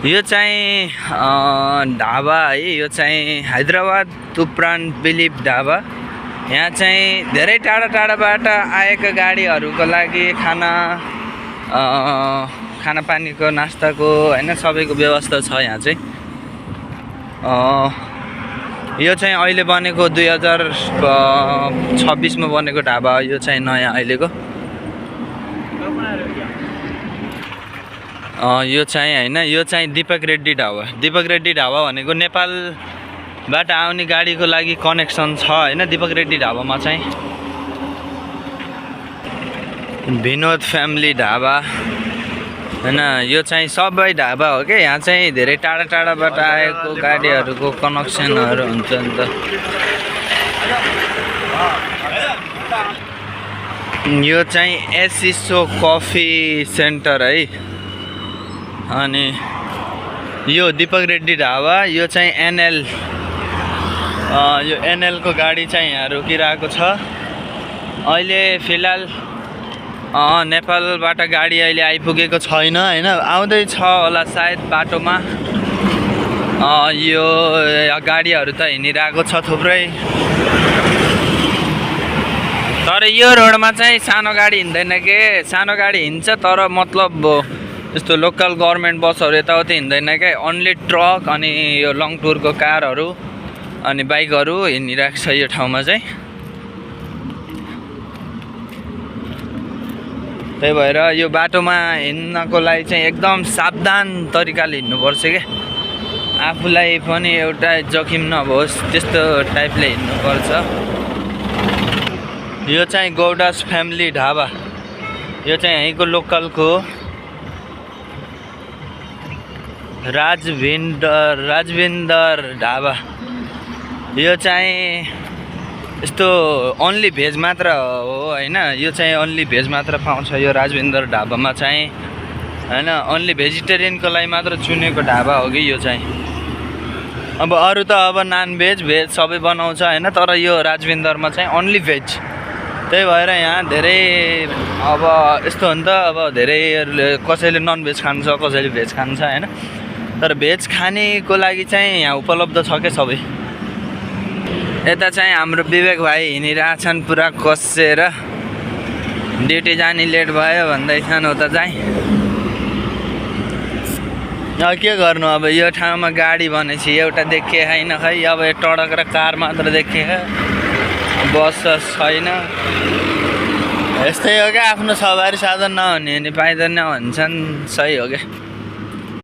यो चाहिँ ढाबा है। यो चाहिँ हैदराबाद तुप्रान बिलिभ ढाबा। यहाँ चाहिँ धेरै टाढा टाढाबाट आएका गाडीहरूको लागि खानापानीको नास्ताको हैन सबैको व्यवस्था छ यहाँ चाहिँ। यो चाहिँ अहिले बनेको 2026 मा बनेको ढाबा। यो चाहिँ नयाँ अहिलेको। यो चाहिँ हैन, यो चाहिँ दीपक रेड्डी ढाबा। दीपक रेड्डी ढाबा भनेको नेपालबाट आउने गाडीको लागि कनेक्सन छ हैन दीपक रेड्डी ढाबामा चाहिँ। विनोद फ्यामिली ढाबा हैन, यो चाहिँ सबै ढाबा हो के। यहाँ चाहिँ धेरै टाढा टाढाबाट आएको गाडीहरूको कनेक्सनहरू हुन्छ नि त। यो चाहिँ एसिसो कफी सेन्टर है। अनि यो दीपक रेड्डी ढाबा। यो चाहिँ एनएल, यो एनएल को गाडी चाहिँ यहाँ रोकिरहेको छ। अहिले फिलहाल नेपालबाट गाडी अहिले आइपुगेको छैन हैन, आउँदैछ होला सायद बाटोमा। यो गाडीहरू त हिँडिरहेको छ थुप्रै, तर यो रोडमा चाहिँ सानो गाडी हिँड्दैन के। सानो गाडी हिँड्छ तर मतलब यस्तो लोकल गभर्नमेन्ट बसहरू यताउति हिँड्दैन क्या। अन्ली ट्रक अनि यो लङ टुरको कारहरू अनि बाइकहरू हिँडिरहेको छ यो ठाउँमा चाहिँ। त्यही भएर यो बाटोमा हिँड्नको लागि चाहिँ एकदम सावधान तरिकाले हिँड्नुपर्छ क्या। आफूलाई पनि एउटा जोखिम नहोस् त्यस्तो टाइपले हिँड्नुपर्छ। यो चाहिँ गौडास फ्यामिली ढाबा। यो चाहिँ यहीँको लोकलको राजविन्दर ढाबा। यो चाहिँ यस्तो ओन्ली भेज मात्र हो हैन। यो चाहिँ ओन्ली भेज मात्र पाउँछ यो राजविन्दर ढाबामा चाहिँ हैन। ओन्ली भेजिटेरियनको लागि मात्र चुनेको ढाबा हो कि यो चाहिँ। अब अरू त अब नन भेज भेज सबै बनाउँछ हैन, तर यो राजविन्दरमा चाहिँ ओन्ली भेज। त्यही भएर यहाँ धेरै अब यस्तो हो नि त, अब धेरै कसैले नन भेज खान्छ कसैले भेज खान्छ हैन, तर भेज खानेको लागि चाहिँ यहाँ उपलब्ध छ क्या सबै। यता चाहिँ हाम्रो विवेक भाइ हिँडिरहेछन् पुरा कसेर। ड्युटी जाने लेट भयो भन्दैछन् उता चाहिँ। के गर्नु अब, यो ठाउँमा गाडी भनेपछि एउटा देखिए छैन खै। अब यो टडक र कार मात्र देखिए, बस छैन। यस्तै हो क्या, आफ्नो सवारी साधन नहुने भने पाइँदैन भन्छन्। सही हो क्या।